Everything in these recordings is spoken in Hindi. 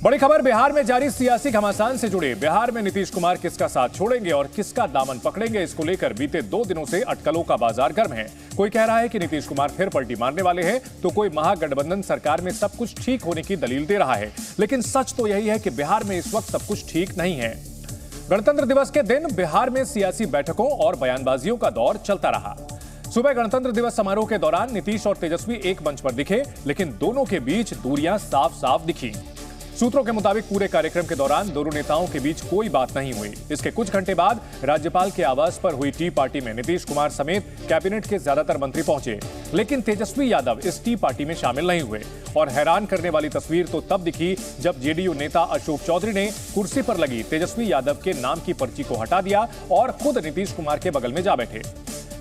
बड़ी खबर बिहार में जारी सियासी घमासान से जुड़ी। बिहार में नीतीश कुमार किसका साथ छोड़ेंगे और किसका दामन पकड़ेंगे, इसको लेकर बीते 2 दिनों से अटकलों का बाजार गर्म है। कोई कह रहा है कि नीतीश कुमार फिर पलटी मारने वाले हैं, तो कोई महागठबंधन सरकार में सब कुछ ठीक होने की दलील दे रहा है। लेकिन सच तो यही है कि बिहार में इस वक्त सब कुछ ठीक नहीं है। गणतंत्र दिवस के दिन बिहार में सियासी बैठकों और बयानबाजियों का दौर चलता रहा। सुबह गणतंत्र दिवस समारोह के दौरान नीतीश और तेजस्वी एक मंच पर दिखे, लेकिन दोनों के बीच दूरियां साफ साफ दिखी। सूत्रों के मुताबिक पूरे कार्यक्रम के दौरान दोनों नेताओं के बीच कोई बात नहीं हुई। इसके कुछ घंटे बाद राज्यपाल के आवास पर हुई टी पार्टी में नीतीश कुमार समेत कैबिनेट के ज्यादातर मंत्री पहुंचे, लेकिन तेजस्वी यादव इस टी पार्टी में शामिल नहीं हुए। और हैरान करने वाली तस्वीर तो तब दिखी जब जेडीयू नेता अशोक चौधरी ने कुर्सी पर लगी तेजस्वी यादव के नाम की पर्ची को हटा दिया और खुद नीतीश कुमार के बगल में जा बैठे।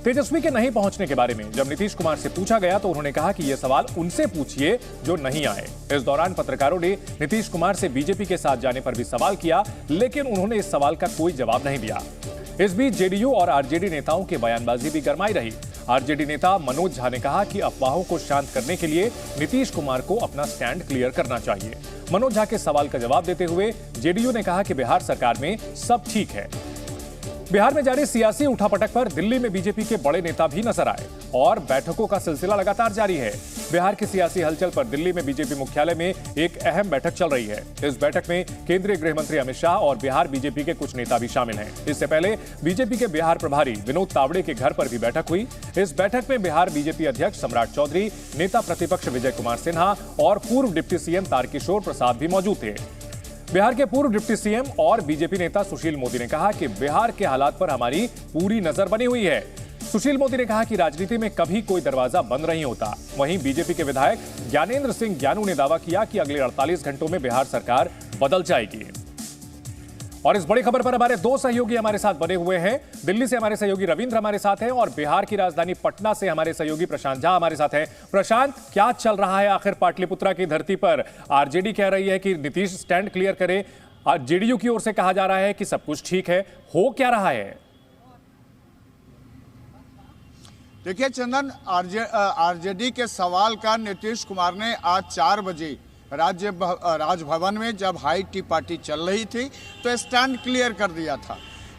तेजस्वी के नहीं पहुंचने के बारे में जब नीतीश कुमार से पूछा गया तो उन्होंने कहा कि यह सवाल उनसे पूछिए जो नहीं आए। इस दौरान पत्रकारों ने नीतीश कुमार से बीजेपी के साथ जाने पर भी सवाल किया, लेकिन उन्होंने इस सवाल का कोई जवाब नहीं दिया। इस बीच जेडीयू और आरजेडी नेताओं की बयानबाजी भी गरमाई रही। आरजेडी नेता मनोज झा ने कहा कि अफवाहों को शांत करने के लिए नीतीश कुमार को अपना स्टैंड क्लियर करना चाहिए। मनोज झा के सवाल का जवाब देते हुए जेडीयू ने कहा कि बिहार सरकार में सब ठीक है। बिहार में जारी सियासी उठापटक पर दिल्ली में बीजेपी के बड़े नेता भी नजर आए और बैठकों का सिलसिला लगातार जारी है। बिहार की सियासी हलचल पर दिल्ली में बीजेपी मुख्यालय में एक अहम बैठक चल रही है। इस बैठक में केंद्रीय गृह मंत्री अमित शाह और बिहार बीजेपी के कुछ नेता भी शामिल हैं। इससे पहले बीजेपी के बिहार प्रभारी विनोद तावड़े के घर पर भी बैठक हुई। इस बैठक में बिहार बीजेपी अध्यक्ष सम्राट चौधरी, नेता प्रतिपक्ष विजय कुमार सिन्हा और पूर्व डिप्टी सीएम तारकिशोर प्रसाद भी मौजूद थे। बिहार के पूर्व डिप्टी सीएम और बीजेपी नेता सुशील मोदी ने कहा कि बिहार के हालात पर हमारी पूरी नजर बनी हुई है। सुशील मोदी ने कहा कि राजनीति में कभी कोई दरवाजा बंद नहीं होता। वहीं बीजेपी के विधायक ज्ञानेंद्र सिंह ज्ञानू ने दावा किया कि अगले 48 घंटों में बिहार सरकार बदल जाएगी। और इस बड़ी खबर पर हमारे 2 सहयोगी हमारे साथ बने हुए हैं। दिल्ली से हमारे सहयोगी रविंद्र हमारे साथ हैं और बिहार की राजधानी पटना से हमारे सहयोगी प्रशांत झा हमारे साथ हैं। प्रशांत, क्या चल रहा है आखिर पाटलिपुत्रा की धरती पर? आरजेडी कह रही है कि नीतीश स्टैंड क्लियर करे, जेडीयू की ओर से कहा जा रहा है कि सब कुछ ठीक है। हो क्या रहा है? देखिए चंदन, आरजेडी के सवाल का नीतीश कुमार ने आज 4 बजे राजभवन में जब हाई टी पार्टी चल रही थी तो स्टैंड क्लियर कर दिया था।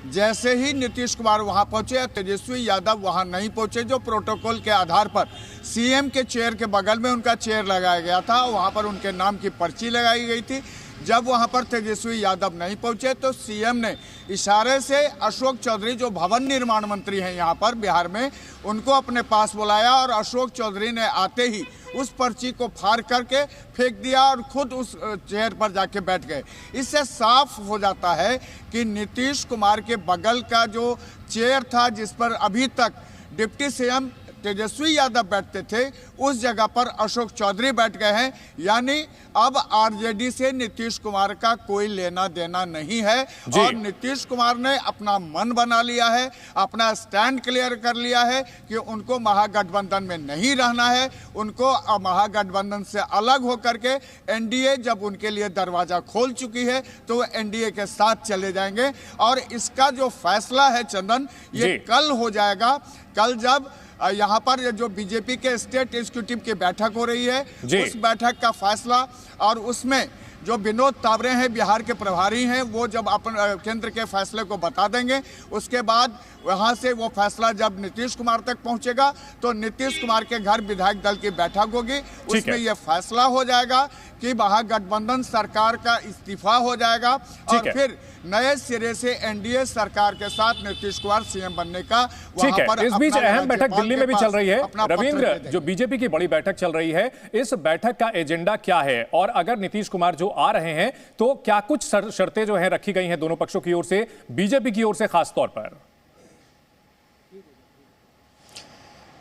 जैसे ही नीतीश कुमार वहां पहुंचे, तेजस्वी यादव वहां नहीं पहुंचे, जो प्रोटोकॉल के आधार पर सीएम के चेयर के बगल में उनका चेयर लगाया गया था, वहां पर उनके नाम की पर्ची लगाई गई थी। जब वहां पर तेजस्वी यादव नहीं पहुंचे तो सीएम ने इशारे से अशोक चौधरी, जो भवन निर्माण मंत्री हैं यहाँ पर बिहार में, उनको अपने पास बुलाया और अशोक चौधरी ने आते ही उस पर्ची को फाड़ करके फेंक दिया और खुद उस चेयर पर जाके बैठ गए। इससे साफ हो जाता है कि नीतीश कुमार के बगल का जो चेयर था, जिस पर अभी तक डिप्टी सीएम तेजस्वी यादव बैठते थे, उस जगह पर अशोक चौधरी बैठ गए हैं। यानी अब आरजेडी से नीतीश कुमार का कोई लेना देना नहीं है और नीतीश कुमार ने अपना मन बना लिया है, अपना स्टैंड क्लियर कर लिया है कि उनको महागठबंधन में नहीं रहना है। उनको महागठबंधन से अलग होकर के एनडीए जब उनके लिए दरवाजा खोल चुकी है तो वो एनडीए के साथ चले जाएंगे। और इसका जो फैसला है चंदन, ये कल हो जाएगा। कल जब यहाँ पर जो बीजेपी के स्टेट एग्जीक्यूटिव की बैठक हो रही है, उस बैठक का फैसला, और उसमें जो विनोद तावड़े हैं बिहार के प्रभारी हैं, वो जब अपन केंद्र के फैसले को बता देंगे, उसके बाद वहाँ से वो फैसला जब नीतीश कुमार तक पहुँचेगा तो नीतीश कुमार के घर विधायक दल की बैठक होगी। उसमें ये फैसला हो जाएगा कि महागठबंधन सरकार का इस्तीफा हो जाएगा और फिर नए सिरे से एनडीए सरकार के साथ नीतीश कुमार सीएम बनने का वहां पर। इस बीच अहम बैठक दिल्ली में भी चल रही है। रविंद्र, जो बीजेपी की बड़ी बैठक चल रही है, इस बैठक का एजेंडा क्या है? और अगर नीतीश कुमार जो आ रहे हैं तो क्या कुछ शर्तें जो है रखी गई हैं दोनों पक्षों की ओर से, बीजेपी की ओर से खास तौर पर?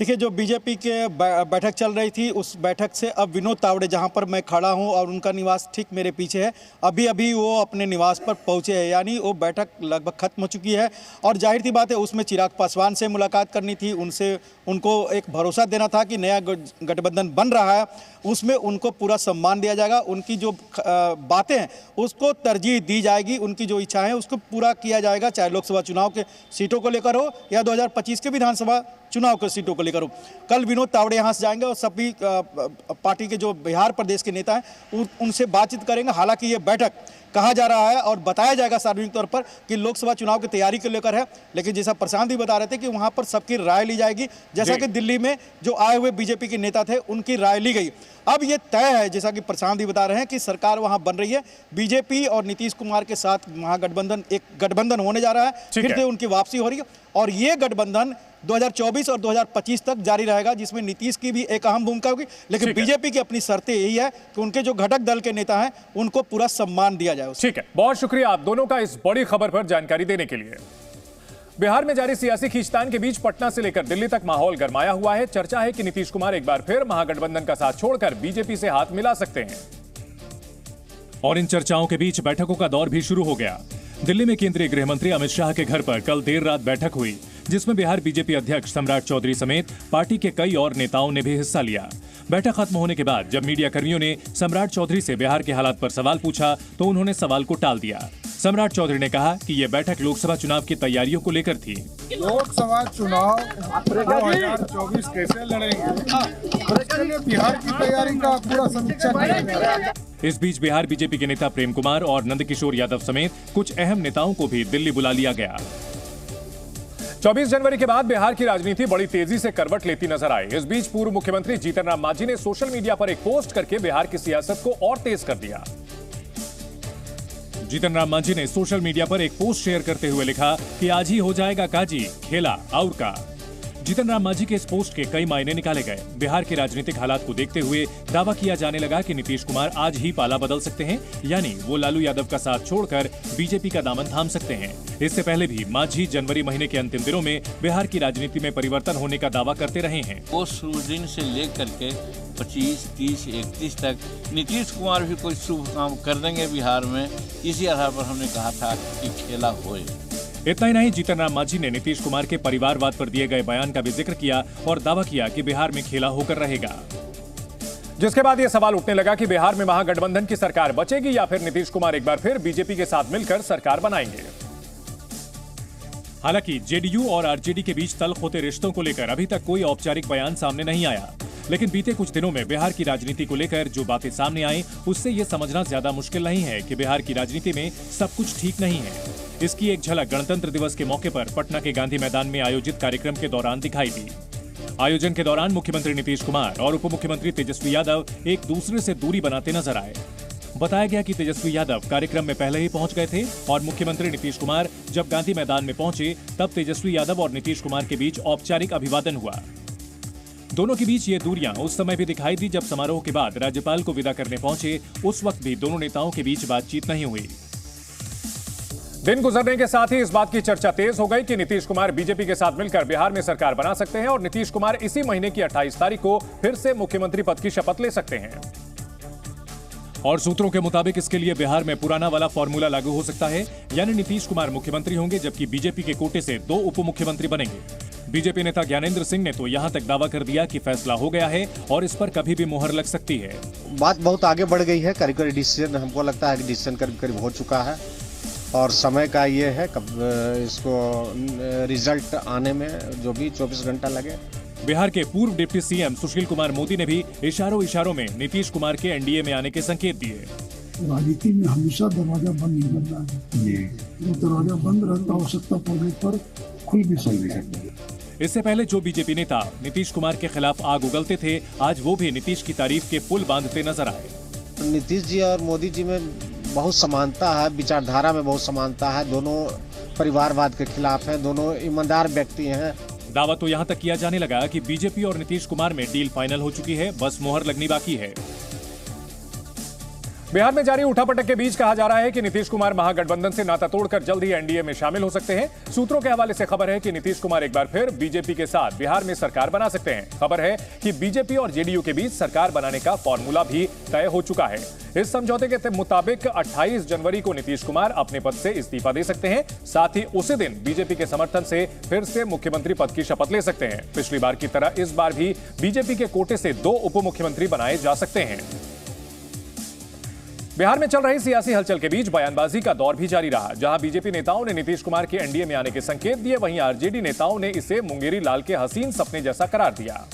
देखिए, जो बीजेपी के बैठक चल रही थी, उस बैठक से अब विनोद तावड़े, जहां पर मैं खड़ा हूं और उनका निवास ठीक मेरे पीछे है, अभी अभी वो अपने निवास पर पहुंचे हैं। यानी वो बैठक लगभग खत्म हो चुकी है और जाहिर सी बात है उसमें चिराग पासवान से मुलाकात करनी थी। उनको एक भरोसा देना था कि नया गठबंधन बन रहा है, उसमें उनको पूरा सम्मान दिया जाएगा। उनकी जो बातें हैं उसको तरजीह दी जाएगी, उनकी जो इच्छा है उसको पूरा किया जाएगा, चाहे लोकसभा चुनाव के सीटों को लेकर हो या 2025 के विधानसभा चुनाव के सीटों को लेकर हो। कल विनोद तावड़े यहाँ से जाएंगे और सभी पार्टी के जो बिहार प्रदेश के नेता हैं उनसे बातचीत करेंगे। हालांकि ये बैठक कहा जा रहा है और बताया जाएगा सार्वजनिक तौर पर कि लोकसभा चुनाव की तैयारी को लेकर है, लेकिन जैसा प्रशांत भी बता रहे थे कि वहां पर सबकी राय ली जाएगी, जैसा कि दिल्ली में जो आए हुए बीजेपी के नेता थे उनकी राय ली गई। अब ये तय है, जैसा कि प्रशांत भी बता रहे हैं, कि सरकार वहां बन रही है। बीजेपी और नीतीश कुमार के साथ महागठबंधन, एक गठबंधन होने जा रहा है, फिर से उनकी वापसी हो रही है और ये गठबंधन 2024 और 2025 तक जारी रहेगा, जिसमें नीतीश की भी एक अहम भूमिका होगी। लेकिन बीजेपी की अपनी शर्तें यही है कि उनके जो घटक दल के नेता हैं उनको पूरा सम्मान दिया जाए। ठीक है, बहुत शुक्रिया आप दोनों का इस बड़ी खबर पर जानकारी देने के लिए। बिहार में जारी सियासी खींचतान के बीच पटना से लेकर दिल्ली तक माहौल गरमाया हुआ है। चर्चा है कि नीतीश कुमार एक बार फिर महागठबंधन का साथ छोड़कर बीजेपी से हाथ मिला सकते हैं और इन चर्चाओं के बीच बैठकों का दौर भी शुरू हो गया। दिल्ली में केंद्रीय गृह मंत्री अमित शाह के घर पर कल देर रात बैठक हुई, जिसमें बिहार बीजेपी अध्यक्ष सम्राट चौधरी समेत पार्टी के कई और नेताओं ने भी हिस्सा लिया। बैठक खत्म होने के बाद जब मीडिया कर्मियों ने सम्राट चौधरी से बिहार के हालात पर सवाल पूछा तो उन्होंने सवाल को टाल दिया। सम्राट चौधरी ने कहा कि यह बैठक लोकसभा चुनाव की तैयारियों को लेकर थी। लोकसभा चुनाव 2024 कैसे लड़ेंगे, उसके लिए बिहार की तैयारी का पूरा समीक्षा किया गया। इस बीच बिहार बीजेपी के नेता प्रेम कुमार और नंदकिशोर यादव समेत कुछ अहम नेताओं को भी दिल्ली बुला लिया गया। 24 जनवरी के बाद बिहार की राजनीति बड़ी तेजी से करवट लेती नजर आई। इस बीच पूर्व मुख्यमंत्री जीतन राम मांझी ने सोशल मीडिया पर एक पोस्ट करके बिहार की सियासत को और तेज कर दिया। जीतन राम मांझी ने सोशल मीडिया पर एक पोस्ट शेयर करते हुए लिखा कि आज ही हो जाएगा काजी खेला और का। जीतन राम मांझी के इस पोस्ट के कई मायने निकाले गए। बिहार के राजनीतिक हालात को देखते हुए दावा किया जाने लगा कि नीतीश कुमार आज ही पाला बदल सकते हैं, यानी वो लालू यादव का साथ छोड़कर बीजेपी का दामन थाम सकते हैं। इससे पहले भी मांझी जनवरी महीने के अंतिम दिनों में बिहार की राजनीति में परिवर्तन होने का दावा करते रहे हैं। वो शुरू दिन से लेकर के 25, 30, 31 तक नीतीश कुमार भी कोई शुभ काम कर देंगे बिहार में, इसी आधार पर हमने कहा था कि खेला होए। इतना ही नहीं, जीतन राम मांझी ने नीतीश कुमार के परिवारवाद पर दिए गए बयान का भी जिक्र किया और दावा किया कि बिहार में खेला होकर रहेगा। जिसके बाद यह सवाल उठने लगा कि बिहार में महागठबंधन की सरकार बचेगी या फिर नीतीश कुमार एक बार फिर बीजेपी के साथ मिलकर सरकार बनाएंगे। हालांकि जेडीयू और आरजेडी के बीच तल्ख होते रिश्तों को लेकर अभी तक कोई औपचारिक बयान सामने नहीं आया, लेकिन बीते कुछ दिनों में बिहार की राजनीति को लेकर जो बातें सामने आई उससे यह समझना ज्यादा मुश्किल नहीं है कि बिहार की राजनीति में सब कुछ ठीक नहीं है। इसकी एक झलक गणतंत्र दिवस के मौके पर पटना के गांधी मैदान में आयोजित कार्यक्रम के दौरान दिखाई दी। आयोजन के दौरान मुख्यमंत्री नीतीश कुमार और उप मुख्यमंत्री तेजस्वी यादव एक दूसरे से दूरी बनाते नजर आए। बताया गया कि तेजस्वी यादव कार्यक्रम में पहले ही पहुंच गए थे और मुख्यमंत्री नीतीश कुमार जब गांधी मैदान में पहुंचे तब तेजस्वी यादव और नीतीश कुमार के बीच औपचारिक अभिवादन हुआ। दोनों के बीच ये दूरियां उस समय भी दिखाई दी जब समारोह के बाद राज्यपाल को विदा करने पहुंचे। उस वक्त भी दोनों नेताओं के बीच बातचीत नहीं हुई। दिन गुजरने के साथ ही इस बात की चर्चा तेज हो गई कि नीतीश कुमार बीजेपी के साथ मिलकर बिहार में सरकार बना सकते हैं और नीतीश कुमार इसी महीने की 28 तारीख को फिर से मुख्यमंत्री पद की शपथ ले सकते हैं। और सूत्रों के मुताबिक इसके लिए बिहार में पुराना वाला फॉर्मूला लागू हो सकता है, यानी नीतीश कुमार मुख्यमंत्री होंगे जबकि बीजेपी के कोटे से 2 उप मुख्यमंत्री बनेंगे। बीजेपी नेता ज्ञानेंद्र सिंह ने तो यहां तक दावा कर दिया कि फैसला हो गया है और इस पर कभी भी मुहर लग सकती है। बात बहुत आगे बढ़ गई है, करीब करीब डिसीजन, हमको लगता है कि डिसीजन करीब करीब हो चुका है और समय का ये है कब इसको रिजल्ट आने में जो भी 24 घंटा लगे। बिहार के पूर्व डिप्टी सीएम सुशील कुमार मोदी ने भी इशारों में नीतीश कुमार के एनडीए में आने के संकेत दिए। राजनीति में हमेशा दरवाजा बंद नहीं करना है, जो दरवाजा बंद रहता आवश्यकता पड़ने पर खुल भी सकता है। इससे पहले जो बीजेपी नेता नीतीश कुमार के खिलाफ आग उगलते थे, आज वो भी नीतीश की तारीफ के पुल बांधते नजर आए। नीतीश जी और मोदी जी में बहुत समानता है, विचारधारा में बहुत समानता है, दोनों परिवारवाद के खिलाफ हैं, दोनों ईमानदार व्यक्ति हैं। दावा तो यहां तक किया जाने लगा कि बीजेपी और नीतीश कुमार में डील फाइनल हो चुकी है, बस मोहर लगनी बाकी है। बिहार में जारी उठापटक के बीच कहा जा रहा है कि नीतीश कुमार महागठबंधन से नाता तोड़कर जल्द ही एनडीए में शामिल हो सकते हैं। सूत्रों के हवाले से खबर है कि नीतीश कुमार एक बार फिर बीजेपी के साथ बिहार में सरकार बना सकते हैं। खबर है कि बीजेपी और जेडीयू के बीच सरकार बनाने का फॉर्मूला भी तय हो चुका है। इस समझौते के मुताबिक 28 जनवरी को नीतीश कुमार अपने पद से इस्तीफा दे सकते हैं, साथ ही उसी दिन बीजेपी के समर्थन से फिर से मुख्यमंत्री पद की शपथ ले सकते हैं। पिछली बार की तरह इस बार भी बीजेपी के कोटे से 2 उप मुख्यमंत्री बनाए जा सकते हैं। बिहार में चल रही सियासी हलचल के बीच बयानबाजी का दौर भी जारी रहा। जहां बीजेपी नेताओं ने नीतीश कुमार के एनडीए में आने के संकेत दिए, वहीं आरजेडी नेताओं ने इसे मुंगेरी लाल के हसीन सपने जैसा करार दिया।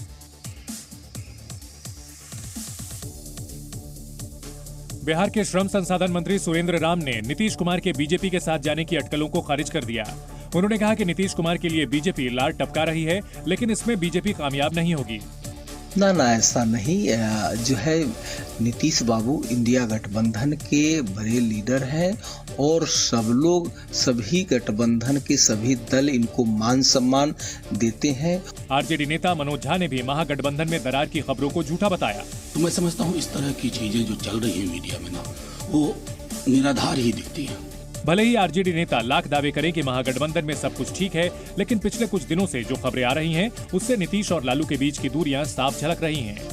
बिहार के श्रम संसाधन मंत्री सुरेंद्र राम ने नीतीश कुमार के बीजेपी के साथ जाने की अटकलों को खारिज कर दिया। उन्होंने कहा कि नीतीश कुमार के लिए बीजेपी लार टपका रही है, लेकिन इसमें बीजेपी कामयाब नहीं होगी। ना ऐसा नहीं। जो है नीतीश बाबू इंडिया गठबंधन के बड़े लीडर हैं और सब लोग, सभी गठबंधन के सभी दल इनको मान सम्मान देते हैं। आरजेडी नेता मनोज झा ने भी महागठबंधन में दरार की खबरों को झूठा बताया। तो मैं समझता हूँ इस तरह की चीजें जो चल रही है मीडिया में ना, वो निराधार ही दिखती है। भले ही आरजेडी नेता लाख दावे करें कि महागठबंधन में सब कुछ ठीक है, लेकिन पिछले कुछ दिनों से जो खबरें आ रही हैं, उससे नीतीश और लालू के बीच की दूरियां साफ झलक रही हैं।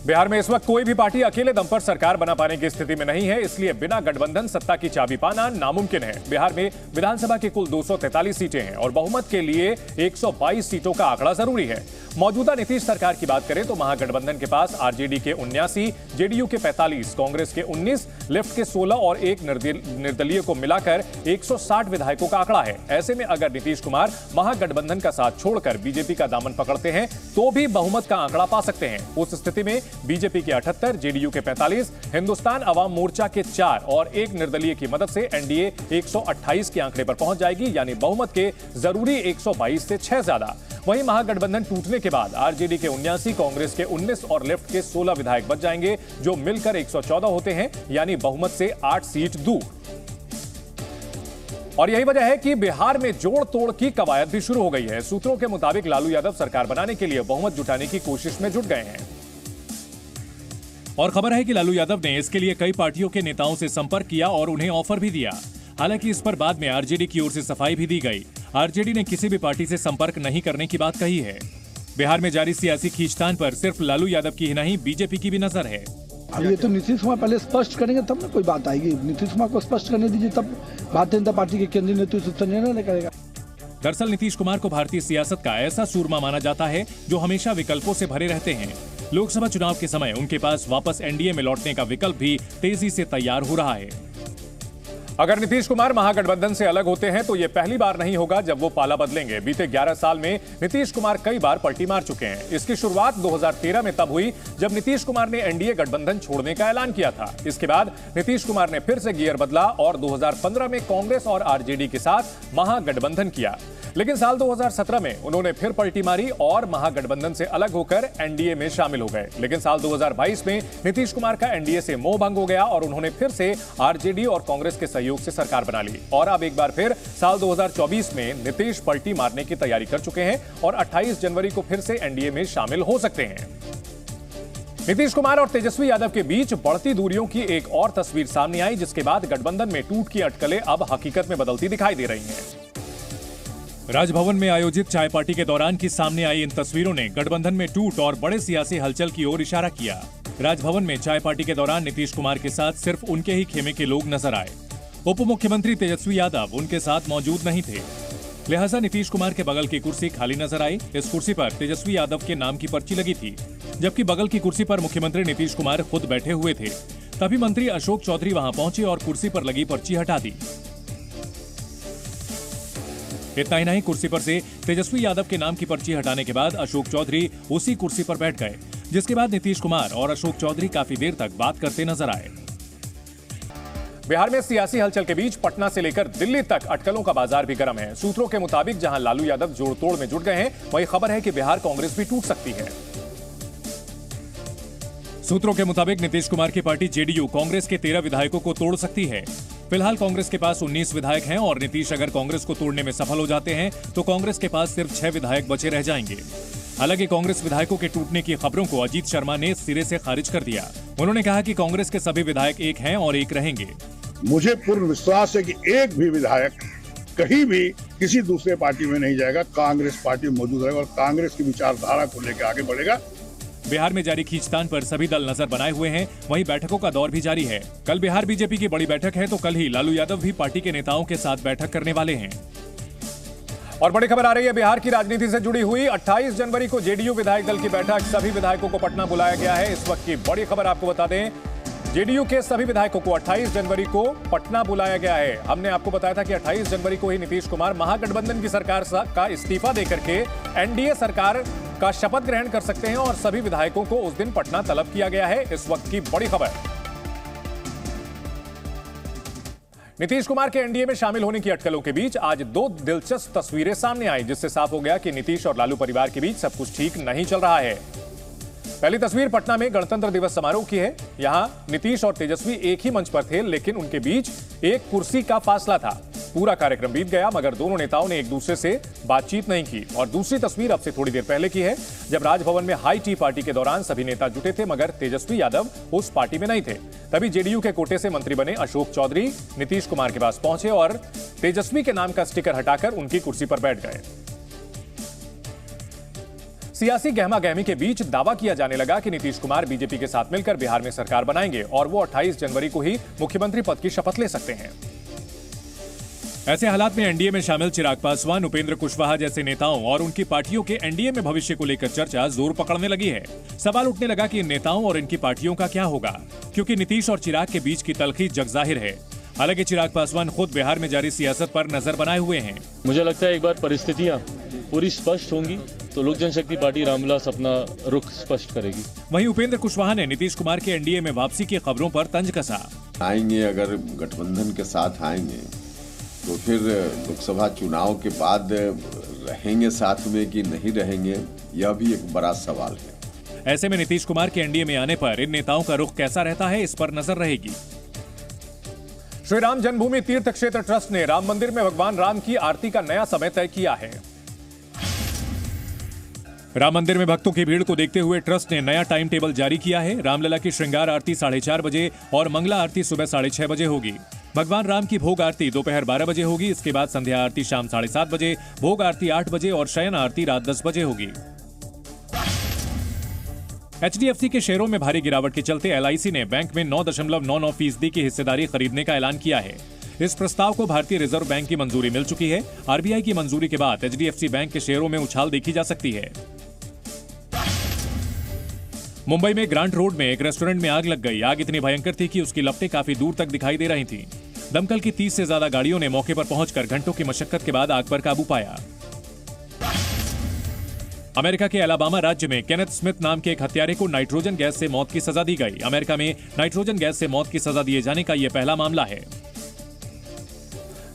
बिहार में इस वक्त कोई भी पार्टी अकेले दम पर सरकार बना पाने की स्थिति में नहीं है, इसलिए बिना गठबंधन सत्ता की चाबी पाना नामुमकिन है। बिहार में विधानसभा की कुल 243 सीटें हैं और बहुमत के लिए 122 सीटों का आंकड़ा जरूरी है। मौजूदा नीतीश सरकार की बात करें तो महागठबंधन के पास आरजेडी के 79, जेडीयू के 45, कांग्रेस के 19, लेफ्ट के 16 और एक निर्दलीय को मिलाकर 160 विधायकों का आंकड़ा है। ऐसे में अगर नीतीश कुमार महागठबंधन का साथ छोड़कर बीजेपी का दामन पकड़ते हैं तो भी बहुमत का आंकड़ा पा सकते हैं। उस स्थिति में बीजेपी के 78, जेडीयू के 45, हिंदुस्तान अवाम मोर्चा के 4 और एक निर्दलीय की मदद से एनडीए 128 के आंकड़े पर पहुंच जाएगी, यानी बहुमत के जरूरी 122 से 6 ज्यादा। वहीं महागठबंधन टूटने के बाद आरजेडी के 79, कांग्रेस के 19 और लेफ्ट के 16 विधायक बच जाएंगे, जो मिलकर 114 होते हैं, यानी बहुमत से 8 सीट दूर। और यही वजह है कि बिहार में जोड़ तोड़ की कवायद भी शुरू हो गई है। सूत्रों के मुताबिक लालू यादव सरकार बनाने के लिए बहुमत जुटाने की कोशिश में जुट गए हैं और खबर है कि लालू यादव ने इसके लिए कई पार्टियों के नेताओं से संपर्क किया और उन्हें ऑफर भी दिया। हालांकि इस पर बाद में आरजेडी की ओर से सफाई भी दी गई। आरजेडी ने किसी भी पार्टी से संपर्क नहीं करने की बात कही है। बिहार में जारी सियासी खींचतान पर सिर्फ लालू यादव की ही नहीं, बीजेपी की भी नजर है। अब ये तो नीतीश कुमार पहले स्पष्ट करेंगे तब ना कोई बात आएगी। नीतीश कुमार को स्पष्ट करने दीजिए, तब भारतीय जनता पार्टी के केंद्रीय नेतृत्व निर्णय करेगा। दरअसल नीतीश कुमार को भारतीय सियासत का ऐसा सूरमा माना जाता है जो हमेशा विकल्पों से भरे रहते हैं। लोकसभा चुनाव के समय उनके पास वापस एनडीए में लौटने का विकल्प भी तेजी से तैयार हो रहा है। अगर नीतीश कुमार महागठबंधन से अलग होते हैं तो यह पहली बार नहीं होगा जब वो पाला बदलेंगे। बीते 11 साल में नीतीश कुमार कई बार पलटी मार चुके हैं। इसकी शुरुआत 2013 में तब हुई जब नीतीश कुमार ने एनडीए गठबंधन छोड़ने का ऐलान किया था। इसके बाद नीतीश कुमार ने फिर से गियर बदला और 2015 में कांग्रेस और आरजेडी के साथ महागठबंधन किया, लेकिन साल 2017 में उन्होंने फिर पलटी मारी और महागठबंधन से अलग होकर एनडीए में शामिल हो गए। लेकिन साल 2022 में नीतीश कुमार का एनडीए से मोह भंग हो गया और उन्होंने फिर से आरजेडी और कांग्रेस के सहयोग से सरकार बना ली। और अब एक बार फिर साल 2024 में नीतीश पलटी मारने की तैयारी कर चुके हैं और 28 जनवरी को फिर से एनडीए में शामिल हो सकते हैं। नीतीश कुमार और तेजस्वी यादव के बीच बढ़ती दूरियों की एक और तस्वीर सामने आई, जिसके बाद गठबंधन में टूट की अटकलें अब हकीकत में बदलती दिखाई दे रही हैं। राजभवन में आयोजित चाय पार्टी के दौरान की सामने आई इन तस्वीरों ने गठबंधन में टूट और बड़े सियासी हलचल की ओर इशारा किया। राजभवन में चाय पार्टी के दौरान नीतीश कुमार के साथ सिर्फ उनके ही खेमे के लोग नजर आए। उप मुख्यमंत्री तेजस्वी यादव उनके साथ मौजूद नहीं थे, लिहाजा नीतीश कुमार के बगल की कुर्सी खाली नजर आई। इस कुर्सी पर तेजस्वी यादव के नाम की पर्ची लगी थी, जबकि बगल की कुर्सी पर मुख्यमंत्री नीतीश कुमार खुद बैठे हुए थे। तभी मंत्री अशोक चौधरी वहां पहुंचे और कुर्सी पर लगी पर्ची हटा दी। इतना ही नहीं, कुर्सी पर से तेजस्वी यादव के नाम की पर्ची हटाने के बाद अशोक चौधरी उसी कुर्सी पर बैठ गए, जिसके बाद नीतीश कुमार और अशोक चौधरी काफी देर तक बात करते नजर आए। बिहार में सियासी हलचल के बीच पटना से लेकर दिल्ली तक अटकलों का बाजार भी गर्म है। सूत्रों के मुताबिक जहां लालू यादव जोड़ तोड़ में जुट गए हैं, वहीं खबर है कि बिहार कांग्रेस भी टूट सकती है। सूत्रों के मुताबिक नीतीश कुमार की पार्टी जेडीयू कांग्रेस के 13 विधायकों को तोड़ सकती है। फिलहाल कांग्रेस के पास 19 विधायक हैं और नीतीश अगर कांग्रेस को तोड़ने में सफल हो जाते हैं तो कांग्रेस के पास सिर्फ 6 विधायक बचे रह जाएंगे। हालांकि कांग्रेस विधायकों के टूटने की खबरों को अजीत शर्मा ने सिरे से खारिज कर दिया। उन्होंने कहा कि कांग्रेस के सभी विधायक एक हैं और एक रहेंगे। मुझे पूर्ण विश्वास है कि एक भी विधायक कहीं भी किसी दूसरे पार्टी में नहीं जाएगा, कांग्रेस पार्टी में मौजूद रहेगा और कांग्रेस की विचारधारा को लेकर आगे बढ़ेगा। बिहार में जारी खींचतान पर सभी दल नजर बनाए हुए हैं, वहीं बैठकों का दौर भी जारी है। कल बिहार बीजेपी की बड़ी बैठक है तो कल ही लालू यादव भी पार्टी के नेताओं के साथ बैठक करने वाले हैं। और बड़ी खबर आ रही है बिहार की राजनीति से जुड़ी हुई। 28 जनवरी को जेडीयू विधायक दल की बैठक, सभी विधायकों को पटना बुलाया गया है। इस वक्त की बड़ी खबर आपको बता दें, जेडीयू के सभी विधायकों को 28 जनवरी को पटना बुलाया गया है। हमने आपको बताया था कि 28 जनवरी को ही नीतीश कुमार महागठबंधन की सरकार का इस्तीफा देकर के एनडीए सरकार का शपथ ग्रहण कर सकते हैं और सभी विधायकों को उस दिन पटना तलब किया गया है। इस वक्त की बड़ी खबर, नीतीश कुमार के एनडीए में शामिल होने की अटकलों के बीच आज दो दिलचस्प तस्वीरें सामने आई, जिससे साफ हो गया कि नीतीश और लालू परिवार के बीच सब कुछ ठीक नहीं चल रहा है। पहली तस्वीर पटना में गणतंत्र दिवस समारोह की है। यहां नीतीश और तेजस्वी एक ही मंच पर थे, लेकिन उनके बीच एक कुर्सी का फासला था। पूरा कार्यक्रम बीत गया मगर दोनों नेताओं ने एक दूसरे से बातचीत नहीं की। और दूसरी तस्वीर अब से थोड़ी देर पहले की है, जब राजभवन में हाई टी पार्टी के दौरान सभी नेता जुटे थे मगर तेजस्वी यादव उस पार्टी में नहीं थे। तभी जेडीयू के कोटे से मंत्री बने अशोक चौधरी नीतीश कुमार के पास पहुंचे और तेजस्वी के नाम का स्टिकर हटाकर उनकी कुर्सी पर बैठ गए। सियासी गहमा गहमी के बीच दावा किया जाने लगा कि नीतीश कुमार बीजेपी के साथ मिलकर बिहार में सरकार बनाएंगे और वो 28 जनवरी को ही मुख्यमंत्री पद की शपथ ले सकते हैं। ऐसे हालात में एनडीए में शामिल चिराग पासवान, उपेंद्र कुशवाहा जैसे नेताओं और उनकी पार्टियों के एनडीए में भविष्य को लेकर चर्चा जोर पकड़ने लगी है। सवाल उठने लगा कि इन नेताओं और इनकी पार्टियों का क्या होगा, क्योंकि नीतीश और चिराग के बीच की तलखी जगजाहिर है। हालांकि चिराग पासवान खुद बिहार में जारी सियासत पर नजर बनाए हुए हैं। मुझे लगता है एक बार परिस्थितियां पूरी स्पष्ट होंगी तो लोक जनशक्ति पार्टी रामविलास अपना रुख स्पष्ट करेगी। वहीं उपेंद्र कुशवाहा ने नीतीश कुमार के एनडीए में वापसी की खबरों पर तंज कसा। आएंगे, अगर गठबंधन के साथ आएंगे तो फिर लोकसभा चुनाव के बाद रहेंगे साथ में कि नहीं रहेंगे, यह भी एक बड़ा सवाल है। ऐसे में नीतीश कुमार के एनडीए में आने पर इन नेताओं का रुख कैसा रहता है, इस पर नजर रहेगी। श्री राम जन्मभूमि तीर्थ क्षेत्र ट्रस्ट ने राम मंदिर में भगवान राम की आरती का नया समय तय किया है। राम मंदिर में भक्तों की भीड़ को देखते हुए ट्रस्ट ने नया टाइम टेबल जारी किया है। रामलला की श्रृंगार आरती 4:30 बजे और मंगला आरती सुबह 6:30 बजे होगी। भगवान राम की भोग आरती दोपहर 12 बजे होगी। इसके बाद संध्या आरती शाम 7:30 बजे, भोग आरती 8 बजे और शयन आरती रात 10 बजे होगी। एचडीएफसी के शेयरों में भारी गिरावट के चलते एलआईसी ने बैंक में 9.99% की हिस्सेदारी खरीदने का ऐलान किया है। इस प्रस्ताव को भारतीय रिजर्व बैंक की मंजूरी मिल चुकी है। आरबीआई की मंजूरी के बाद एचडीएफसी बैंक के शेयरों में उछाल देखी जा सकती है। मुंबई में ग्रांट रोड में एक रेस्टोरेंट में आग लग गई। आग इतनी भयंकर थी कि उसकी लपटें काफी दूर तक दिखाई दे रही थीं। दमकल की 30 से ज्यादा गाड़ियों ने मौके पर पहुंचकर घंटों की मशक्कत के बाद आग पर काबू पाया। अमेरिका के अलाबामा राज्य में केनेथ स्मिथ नाम के एक हत्यारे को नाइट्रोजन गैस से मौत की सजा दी गई। अमेरिका में नाइट्रोजन गैस से मौत की सजा दिए जाने का यह पहला मामला है।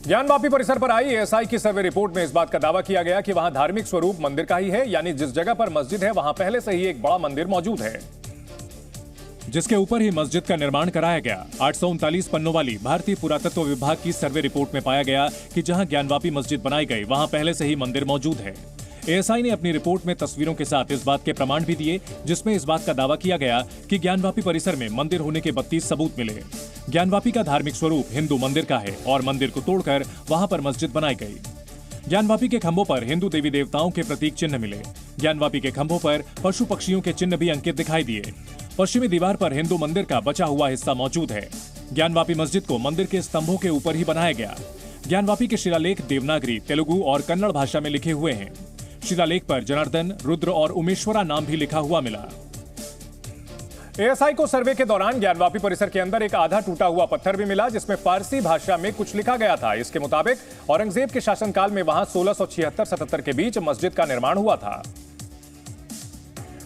ज्ञानवापी परिसर पर आई एएसआई की सर्वे रिपोर्ट में इस बात का दावा किया गया कि वहां धार्मिक स्वरूप मंदिर का ही है, यानी जिस जगह पर मस्जिद है वहां पहले से ही एक बड़ा मंदिर मौजूद है, जिसके ऊपर ही मस्जिद का निर्माण कराया गया। 839 पन्नों वाली भारतीय पुरातत्व विभाग की सर्वे रिपोर्ट में पाया गया कि जहां ज्ञानवापी मस्जिद बनाई गई वहां पहले से ही मंदिर मौजूद है। एएसआई ने अपनी रिपोर्ट में तस्वीरों के साथ इस बात के प्रमाण भी दिए, जिसमें इस बात का दावा किया गया कि ज्ञानवापी परिसर में मंदिर होने के 32 सबूत मिले। ज्ञानवापी का धार्मिक स्वरूप हिंदू मंदिर का है और मंदिर को तोड़कर वहां पर मस्जिद बनाई गई। ज्ञानवापी के खंभों पर हिंदू देवी देवताओं के प्रतीक चिन्ह मिले। ज्ञानवापी के खंभों पर पशु पक्षियों के चिन्ह भी अंकित दिखाई दिए। पश्चिमी दीवार पर हिंदू मंदिर का बचा हुआ हिस्सा मौजूद है। ज्ञानवापी मस्जिद को मंदिर के स्तंभों के ऊपर ही बनाया गया। ज्ञानवापी के शिलालेख देवनागरी, तेलुगु और कन्नड़ भाषा में लिखे हुए हैं। शिलालेख पर जनार्दन, रुद्र और उमेश्वरा नाम भी लिखा हुआ मिला। एएसआई को सर्वे के दौरान ज्ञानवापी परिसर के अंदर एक आधा टूटा हुआ पत्थर भी मिला, जिसमें फारसी भाषा में कुछ लिखा गया था। इसके मुताबिक औरंगजेब के शासनकाल में वहां 1676-77 के बीच मस्जिद का निर्माण हुआ था।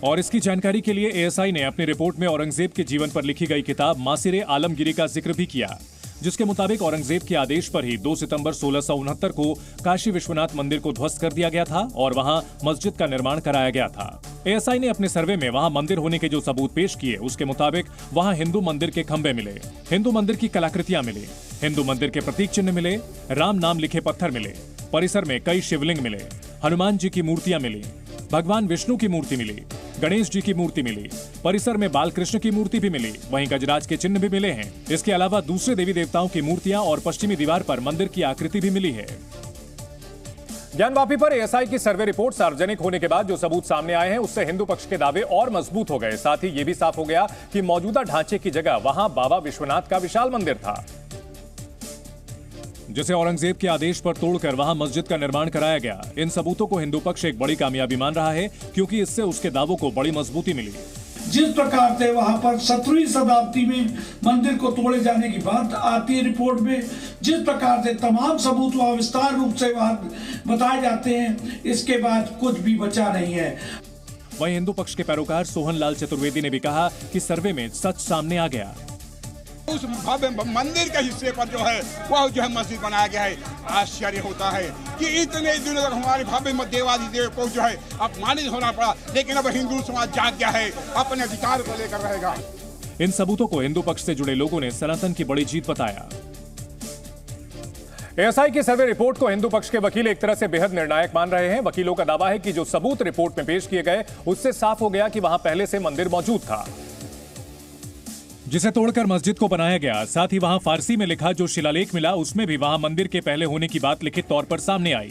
और इसकी जानकारी के लिए एएसआई ने अपनी रिपोर्ट में औरंगजेब के जीवन पर लिखी गई किताब मासिरे आलमगिरी का जिक्र भी किया, जिसके मुताबिक औरंगजेब के आदेश पर ही 2 सितंबर 1669 को काशी विश्वनाथ मंदिर को ध्वस्त कर दिया गया था और वहां मस्जिद का निर्माण कराया गया था। एएसआई ने अपने सर्वे में वहां मंदिर होने के जो सबूत पेश किए, उसके मुताबिक वहां हिंदू मंदिर के खंभे मिले, हिंदू मंदिर की कलाकृतियां मिली, हिंदू मंदिर के प्रतीक चिन्ह मिले, राम नाम लिखे पत्थर मिले, परिसर में कई शिवलिंग मिले, हनुमान जी की मूर्तियां मिली, भगवान विष्णु की मूर्ति मिली, गणेश जी की मूर्ति मिली, परिसर में बालकृष्ण की मूर्ति भी मिली, वहीं गजराज के चिन्ह भी मिले हैं। इसके अलावा दूसरे देवी देवताओं की मूर्तियां और पश्चिमी दीवार पर मंदिर की आकृति भी मिली है। ज्ञानवापी पर एएसआई की सर्वे रिपोर्ट सार्वजनिक होने के बाद जो सबूत सामने आए हैं, उससे हिंदू पक्ष के दावे और मजबूत हो गए। साथ ही ये भी साफ हो गया कि मौजूदा ढांचे की जगह वहां बाबा विश्वनाथ का विशाल मंदिर था, जिसे औरंगजेब के आदेश पर तोड़कर वहां मस्जिद का निर्माण कराया गया। इन सबूतों को हिंदू पक्ष एक बड़ी कामयाबी मान रहा है, क्योंकि इससे उसके दावों को बड़ी मजबूती मिली। जिस प्रकार से वहां पर 17वीं शताब्दी में मंदिर को तोड़े जाने की बात आती है रिपोर्ट में, जिस प्रकार से तमाम सबूत वहां विस्तार रूप से वहां बताए जाते हैं, इसके बाद कुछ भी बचा नहीं है। वहीं हिंदू पक्ष के पैरोकार सोहन लाल चतुर्वेदी ने भी कहा कि सर्वे में सच सामने आ गया। उस भव्य मंदिर के हिस्से पर जो है वह जो है मस्जिद बनाया गया है। आश्चर्य होता है कि इतने दिनों तक हमारे भव्य देवाधिदेव को जो है अपमानित होना पड़ा, लेकिन अब हिंदू समाज जाग गया है, अपने अधिकार को लेकर रहेगा। इन सबूतों को हिंदू पक्ष से जुड़े लोगों ने सनातन की बड़ी जीत बताया। एएसआई की सर्वे रिपोर्ट को हिंदू पक्ष के वकील एक तरह से बेहद निर्णायक मान रहे हैं। वकीलों का दावा है कि जो सबूत रिपोर्ट में पेश किए गए उससे साफ हो गया कि वहां पहले से मंदिर मौजूद था, जिसे तोड़कर मस्जिद को बनाया गया। साथ ही वहां फारसी में लिखा जो शिलालेख मिला उसमें भी वहां मंदिर के पहले होने की बात लिखित तौर पर सामने आई।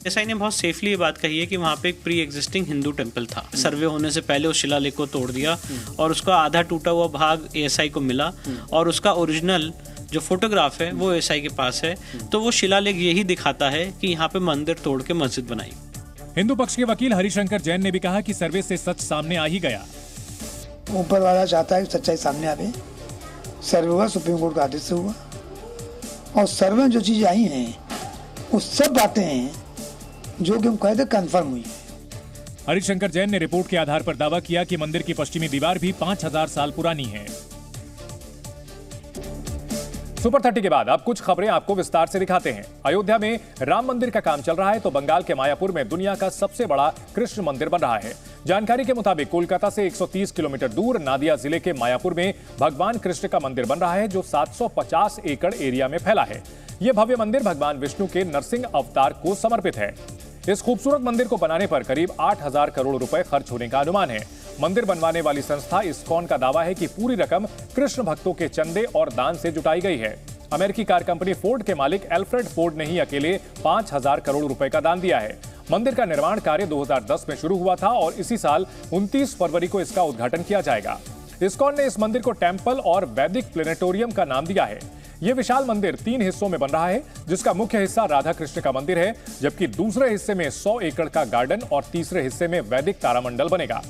एएसआई ने बहुत सेफली ये बात कही है कि वहाँ पे एक प्री एग्जिस्टिंग हिंदू टेम्पल था। सर्वे होने से पहले उस शिलालेख को तोड़ दिया और उसका आधा टूटा हुआ भाग एएसआई को मिला और उसका ओरिजिनल जो फोटोग्राफ है वो एएसआई के पास है। तो वो शिलालेख यही दिखाता है कि यहाँ पे मंदिर तोड़ के मस्जिद बनाई। हिंदू पक्ष के वकील हरिशंकर जैन ने भी कहा कि सर्वे से सच सामने आ ही गया। ऊपर वाला चाहता है कि सच्चाई सामने आवे। सर्वे हुआ सुप्रीम कोर्ट का आदेश से हुआ और सर्वे में जो चीजें आई हैं वो सब बातें हैं जो कि हम कहते कंफर्म हुई है। हरिशंकर जैन ने रिपोर्ट के आधार पर दावा किया कि मंदिर की पश्चिमी दीवार भी 5000 साल पुरानी है। सुपर 30 के बाद अब कुछ खबरें आपको विस्तार से दिखाते हैं। अयोध्या में राम मंदिर का काम चल रहा है तो बंगाल के मायापुर में दुनिया का सबसे बड़ा कृष्ण मंदिर बन रहा है। जानकारी के मुताबिक कोलकाता से 130 किलोमीटर दूर नादिया जिले के मायापुर में भगवान कृष्ण का मंदिर बन रहा है जो 750 एकड़ एरिया में फैला है। यह भव्य मंदिर भगवान विष्णु के नरसिंह अवतार को समर्पित है। इस खूबसूरत मंदिर को बनाने पर करीब 8000 करोड़ रुपए खर्च होने का अनुमान है। मंदिर बनवाने वाली संस्था इस्कॉन का दावा है कि पूरी रकम कृष्ण भक्तों के चंदे और दान से जुटाई गई है। अमेरिकी कार कंपनी फोर्ड के मालिक एल्फ्रेड फोर्ड ने ही अकेले 5000 करोड़ रुपए का दान दिया है। मंदिर का निर्माण कार्य 2010 में शुरू हुआ था और इसी साल 29 फरवरी को इसका उद्घाटन किया जाएगा। इस्कॉन ने इस मंदिर को टेम्पल और वैदिक प्लेनेटोरियम का नाम दिया है। यह विशाल मंदिर 3 हिस्सों में बन रहा है, जिसका मुख्य हिस्सा राधा कृष्ण का मंदिर है, जबकि दूसरे हिस्से में 100 एकड़ का गार्डन और तीसरे हिस्से में वैदिक तारामंडल बनेगा।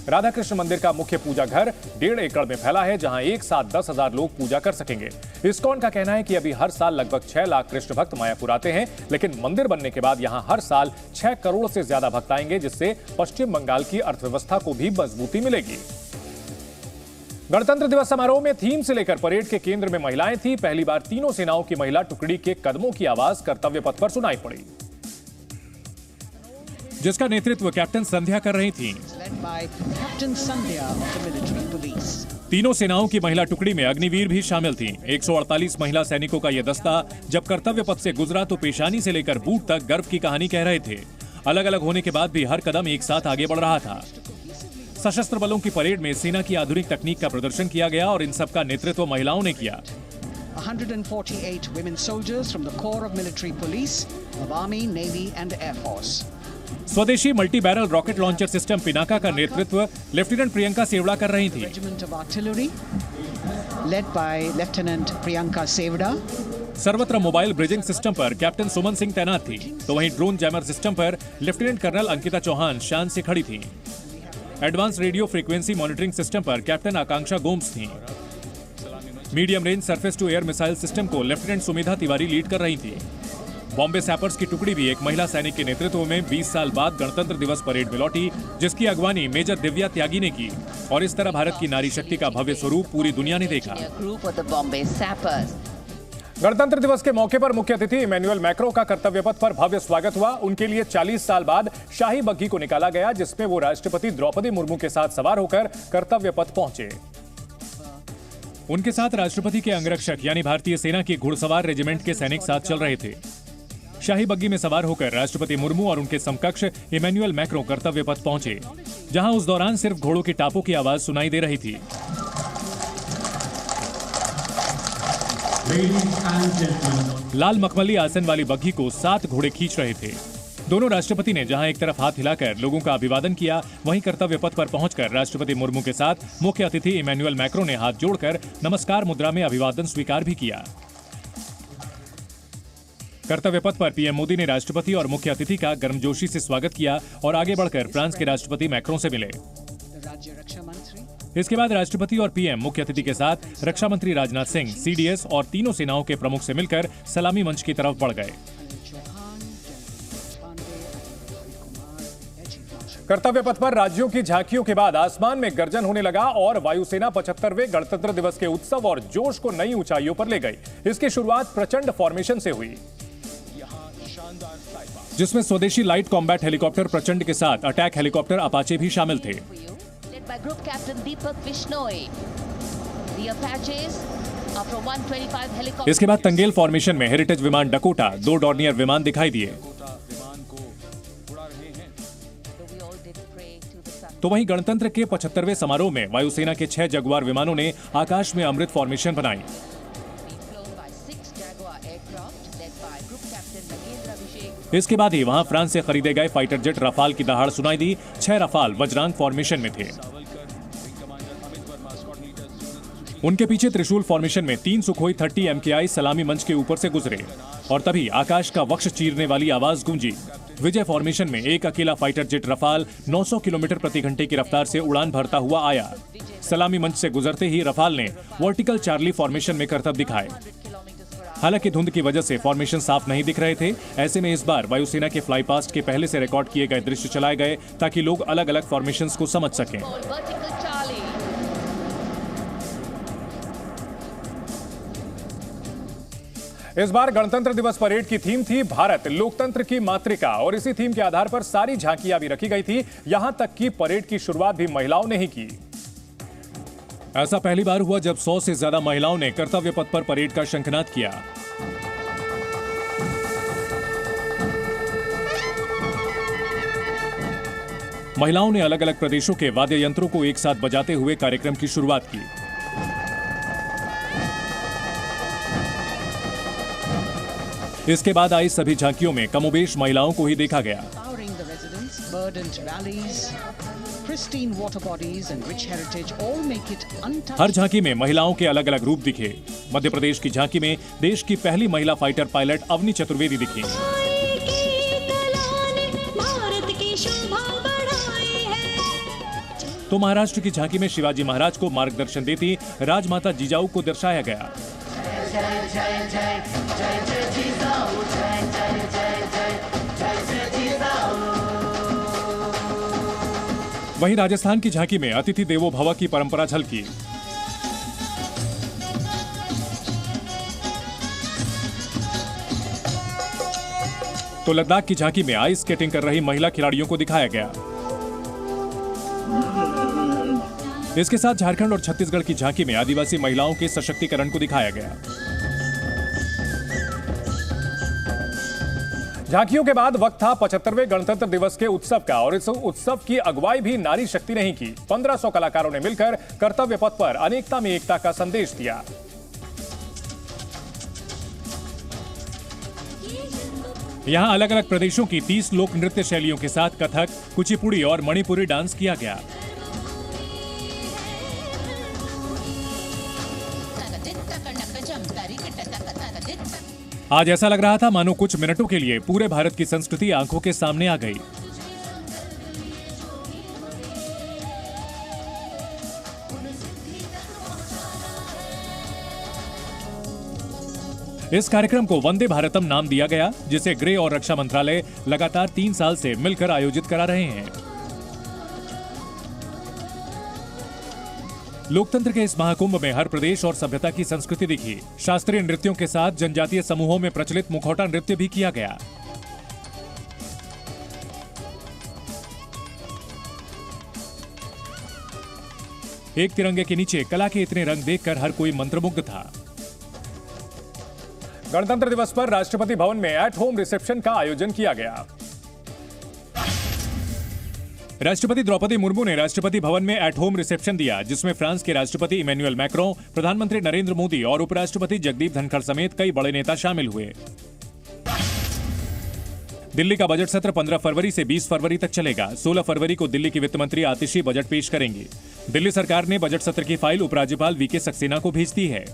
राधा कृष्ण मंदिर का मुख्य पूजा घर 1.5 एकड़ में फैला है, जहां एक साथ 10,000 लोग पूजा कर सकेंगे। इस्कॉन का कहना है कि अभी हर साल लगभग 6 लाख कृष्ण भक्त मायापुर आते हैं, लेकिन मंदिर बनने के बाद यहां हर साल 6 करोड़ से ज्यादा भक्त आएंगे, जिससे पश्चिम बंगाल की अर्थव्यवस्था को भी मजबूती मिलेगी। गणतंत्र दिवस समारोह में थीम से लेकर परेड के केंद्र में महिलाएं थी। पहली बार तीनों सेनाओं की महिला टुकड़ी के कदमों की आवाज कर्तव्य पथ पर सुनाई पड़ी, जिसका नेतृत्व कैप्टन संध्या कर रही थी। तीनों सेनाओं की महिला टुकड़ी में अग्निवीर भी शामिल थी। 148 महिला सैनिकों का यह दस्ता जब कर्तव्य पथ से गुजरा तो पेशानी से लेकर बूट तक गर्व की कहानी कह रहे थे। अलग अलग होने के बाद भी हर कदम एक साथ आगे बढ़ रहा था। सशस्त्र बलों की परेड में सेना की आधुनिक तकनीक का प्रदर्शन किया गया और इन सब का नेतृत्व महिलाओं ने किया। 148 women soldiers from the Corps of Military Police of Army, Navy and Air Force. स्वदेशी multi barrel rocket launcher system Pinaka का नेतृत्व लेफ्टिनेंट प्रियंका सेवड़ा कर रही थी। Regiment of Artillery led by Lieutenant Priyanka Sevda. सर्वत्र मोबाइल ब्रिजिंग सिस्टम पर कैप्टन सुमन सिंह तैनात थी, तो वहीं ड्रोन जैमर सिस्टम पर लेफ्टिनेंट कर्नल अंकिता चौहान शान से खड़ी थी। Advance radio frequency monitoring system पर कैप्टन आकांक्षा गोम्स थी। Medium range surface to air missile system को लेफ्टिनेंट सुमेधा तिवारी लीड कर रही थी। बॉम्बे सैपर्स की टुकड़ी भी एक महिला सैनिक के नेतृत्व में 20 साल बाद गणतंत्र दिवस परेड में लौटी, जिसकी अगवानी मेजर दिव्या त्यागी ने की। और इस तरह भारत की नारी शक्ति का भव्य स्वरूप पूरी दुनिया ने देखा। गणतंत्र दिवस के मौके पर मुख्य अतिथि इमैनुअल मैक्रो का कर्तव्य पथ पर भव्य स्वागत हुआ। उनके लिए 40 साल बाद शाही बग्घी को निकाला गया, जिसमें वो राष्ट्रपति द्रौपदी मुर्मू के साथ सवार होकर कर्तव्य पथ पहुंचे। उनके साथ राष्ट्रपति के अंगरक्षक यानी भारतीय सेना के घुड़सवार रेजिमेंट के सैनिक साथ चल रहे थे। शाही बग्घी में सवार होकर राष्ट्रपति मुर्मू और उनके समकक्ष इमैनुअल मैक्रो कर्तव्य पथ पहुंचे, जहां उस दौरान सिर्फ घोड़ों के टापों की आवाज सुनाई दे रही थी। लाल मखमली आसन वाली बग्घी को 7 घोड़े खींच रहे थे। दोनों राष्ट्रपति ने जहां एक तरफ हाथ हिलाकर लोगों का अभिवादन किया, वहीं कर्तव्य पथ पर पहुंचकर राष्ट्रपति मुर्मू के साथ मुख्य अतिथि इमैनुअल मैक्रो ने हाथ जोड़कर नमस्कार मुद्रा में अभिवादन स्वीकार भी किया। कर्तव्य पथ पर पीएम मोदी ने राष्ट्रपति और मुख्य अतिथि का गर्मजोशी से स्वागत किया और आगे बढ़कर फ्रांस के राष्ट्रपति मैक्रों से मिले। इसके बाद राष्ट्रपति और पीएम मुख्य अतिथि के साथ रक्षा मंत्री राजनाथ सिंह, सीडीएस और तीनों सेनाओं के प्रमुख से मिलकर सलामी मंच की तरफ बढ़ गए। कर्तव्य पथ पर राज्यों की झांकियों के बाद आसमान में गर्जन होने लगा और वायुसेना 75वें गणतंत्र दिवस के उत्सव और जोश को नई ऊंचाइयों पर ले गई। इसकी शुरुआत प्रचंड फॉर्मेशन से हुई, जिसमें स्वदेशी लाइट कॉम्बैट हेलीकॉप्टर प्रचंड के साथ अटैक हेलीकॉप्टर अपाचे भी शामिल थे। इसके बाद तंगेल फॉर्मेशन में हेरिटेज विमान डकोटा, 2 डॉर्नियर विमान दिखाई दिए। तो वहीं गणतंत्र के 75वें समारोह में वायुसेना के 6 जगुआर विमानों ने आकाश में अमृत फॉर्मेशन बनाई। इसके बाद ही वहां फ्रांस से खरीदे गए फाइटर जेट रफाल की दहाड़ सुनाई दी। 6 रफाल वज्रांग फॉर्मेशन में थे। उनके पीछे त्रिशूल फॉर्मेशन में 3 सुखोई 30 MKI सलामी मंच के ऊपर से गुजरे और तभी आकाश का वक्ष चीरने वाली आवाज गूंजी। विजय फॉर्मेशन में एक अकेला फाइटर जेट रफाल 900 किलोमीटर प्रति घंटे की रफ्तार से उड़ान भरता हुआ आया। सलामी मंच से गुजरते ही रफाल ने वर्टिकल चार्ली फॉर्मेशन में करतब दिखाए। हालांकि धुंध की वजह से फॉर्मेशन साफ नहीं दिख रहे थे। ऐसे में इस बार वायुसेना के फ्लाई पास्ट के पहले से रिकॉर्ड किए गए दृश्य चलाए गए ताकि लोग अलग अलग फॉर्मेशंस को समझ सकें। इस बार गणतंत्र दिवस परेड की थीम थी भारत लोकतंत्र की मातृका और इसी थीम के आधार पर सारी झांकियां भी रखी गई थी। यहां तक कि परेड की शुरुआत भी महिलाओं ने ही की। ऐसा पहली बार हुआ जब 100 से ज्यादा महिलाओं ने कर्तव्य पथ पर परेड का शंखनाद किया। महिलाओं ने अलग अलग प्रदेशों के वाद्य यंत्रों को एक साथ बजाते हुए कार्यक्रम की शुरुआत की। इसके बाद आई सभी झांकियों में कमोबेश महिलाओं को ही देखा गया। हर झांकी में महिलाओं के अलग अलग रूप दिखे। मध्य प्रदेश की झांकी में देश की पहली महिला फाइटर पायलट अवनी चतुर्वेदी दिखी। तो महाराष्ट्र की झांकी में शिवाजी महाराज को मार्गदर्शन देती राजमाता जिजाऊ को दर्शाया गया। वहीं राजस्थान की झांकी में अतिथि देवो भव की परंपरा झलकी। तो लद्दाख की झांकी में आइस स्केटिंग कर रही महिला खिलाड़ियों को दिखाया गया। इसके साथ झारखंड और छत्तीसगढ़ की झांकी में आदिवासी महिलाओं के सशक्तिकरण को दिखाया गया। झांकियों के बाद वक्त था 75वें गणतंत्र दिवस के उत्सव का और इस उत्सव की अगुवाई भी नारी शक्ति ने ही की। 1500 कलाकारों ने मिलकर कर्तव्य पथ पर अनेकता में एकता का संदेश दिया। यहां अलग अलग प्रदेशों की 30 लोक नृत्य शैलियों के साथ कथक, कुचिपुड़ी और मणिपुरी डांस किया गया। आज ऐसा लग रहा था मानो कुछ मिनटों के लिए पूरे भारत की संस्कृति आंखों के सामने आ गई। इस कार्यक्रम को वंदे भारतम नाम दिया गया, जिसे गृह और रक्षा मंत्रालय लगातार 3 साल से मिलकर आयोजित करा रहे हैं। लोकतंत्र के इस महाकुंभ में हर प्रदेश और सभ्यता की संस्कृति दिखी। शास्त्रीय नृत्यों के साथ जनजातीय समूहों में प्रचलित मुखौटा नृत्य भी किया गया। एक तिरंगे के नीचे कला के इतने रंग देखकर हर कोई मंत्रमुग्ध था। गणतंत्र दिवस पर राष्ट्रपति भवन में एट होम रिसेप्शन का आयोजन किया गया। राष्ट्रपति द्रौपदी मुर्मू ने राष्ट्रपति भवन में एट होम रिसेप्शन दिया, जिसमें फ्रांस के राष्ट्रपति इमैनुअल मैक्रों, प्रधानमंत्री नरेंद्र मोदी और उपराष्ट्रपति जगदीप धनखड़ समेत कई बड़े नेता शामिल हुए। दिल्ली का बजट सत्र 15 फरवरी से 20 फरवरी तक चलेगा। 16 फरवरी को दिल्ली की वित्त मंत्री आतिशी बजट पेश करेंगी। दिल्ली सरकार ने बजट सत्र की फाइल उपराज्यपाल वीके सक्सेना को भेज दी है।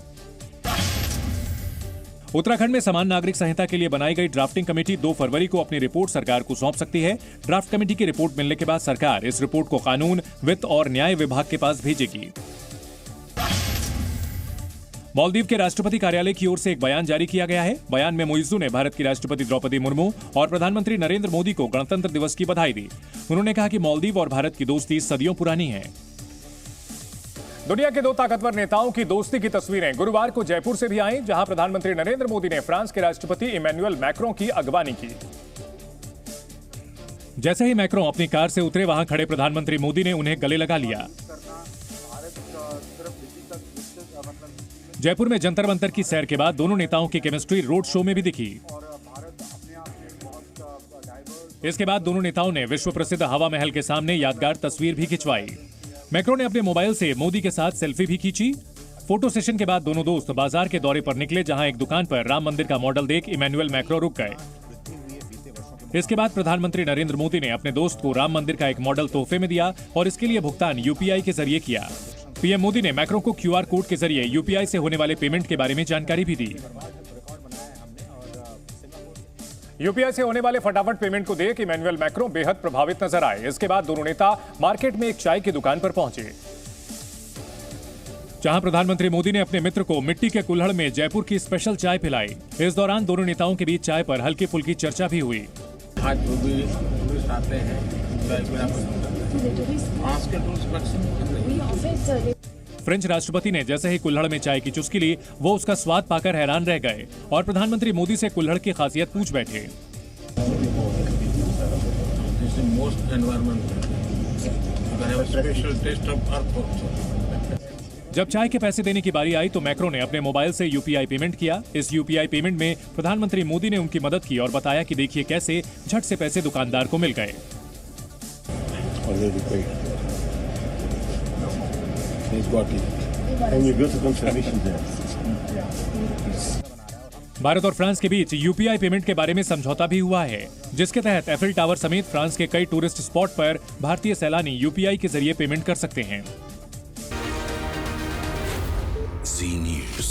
उत्तराखंड में समान नागरिक संहिता के लिए बनाई गई ड्राफ्टिंग कमेटी 2 फरवरी को अपनी रिपोर्ट सरकार को सौंप सकती है। ड्राफ्ट कमेटी की रिपोर्ट मिलने के बाद सरकार इस रिपोर्ट को कानून, वित्त और न्याय विभाग के पास भेजेगी। मालदीव के राष्ट्रपति कार्यालय की ओर से एक बयान जारी किया गया है। बयान में मुइज्जू ने भारत की राष्ट्रपति द्रौपदी मुर्मू और प्रधानमंत्री नरेंद्र मोदी को गणतंत्र दिवस की बधाई दी। उन्होंने कहा कि मालदीव और भारत की दोस्ती सदियों पुरानी है। दुनिया के 2 ताकतवर नेताओं की दोस्ती की तस्वीरें गुरुवार को जयपुर से भी आईं, जहां प्रधानमंत्री नरेंद्र मोदी ने फ्रांस के राष्ट्रपति इमैनुअल मैक्रों की अगवानी की। जैसे ही मैक्रों अपनी कार से उतरे, वहां खड़े प्रधानमंत्री मोदी ने उन्हें गले लगा लिया। जयपुर में जंतर मंतर की सैर के बाद दोनों नेताओं की केमिस्ट्री रोड शो में भी दिखी। इसके बाद दोनों नेताओं ने विश्व प्रसिद्ध हवा महल के सामने यादगार तस्वीर भी खिंचवाई। मैक्रो ने अपने मोबाइल से मोदी के साथ सेल्फी भी खींची। फोटो सेशन के बाद दोनों दोस्त बाजार के दौरे पर निकले, जहां एक दुकान पर राम मंदिर का मॉडल देख इमैनुअल मैक्रो रुक गए। इसके बाद प्रधानमंत्री नरेंद्र मोदी ने अपने दोस्त को राम मंदिर का एक मॉडल तोहफे में दिया और इसके लिए भुगतान यूपीआई के जरिए किया। पीएम मोदी ने मैक्रो को क्यूआर कोड के जरिए यूपीआई से होने वाले पेमेंट के बारे में जानकारी भी दी। यूपीआई से होने वाले फटाफट पेमेंट को देख इमैनुअल मैक्रो बेहद प्रभावित नजर आए। इसके बाद दोनों नेता मार्केट में एक चाय की दुकान पर पहुंचे, जहां प्रधानमंत्री मोदी ने अपने मित्र को मिट्टी के कुल्हड़ में जयपुर की स्पेशल चाय पिलाई। इस दौरान दोनों नेताओं के बीच चाय पर हल्की फुल्की चर्चा भी हुई। आज जो भी टूरिस्ट आते हैं, फ्रेंच राष्ट्रपति ने जैसे ही कुल्हड़ में चाय की चुस्की ली, वो उसका स्वाद पाकर हैरान रह गए और प्रधानमंत्री मोदी से कुल्हड़ की खासियत पूछ बैठे। जब चाय के पैसे देने की बारी आई तो मैक्रो ने अपने मोबाइल से यूपीआई पेमेंट किया। इस यूपीआई पेमेंट में प्रधानमंत्री मोदी ने उनकी मदद की और बताया कि देखिए कैसे झट से पैसे दुकानदार को मिल गए। भारत और फ्रांस के बीच यूपीआई पेमेंट के बारे में समझौता भी हुआ है, जिसके तहत एफिल टावर समेत फ्रांस के कई टूरिस्ट स्पॉट पर भारतीय सैलानी यूपीआई के जरिए पेमेंट कर सकते हैं। Zee News।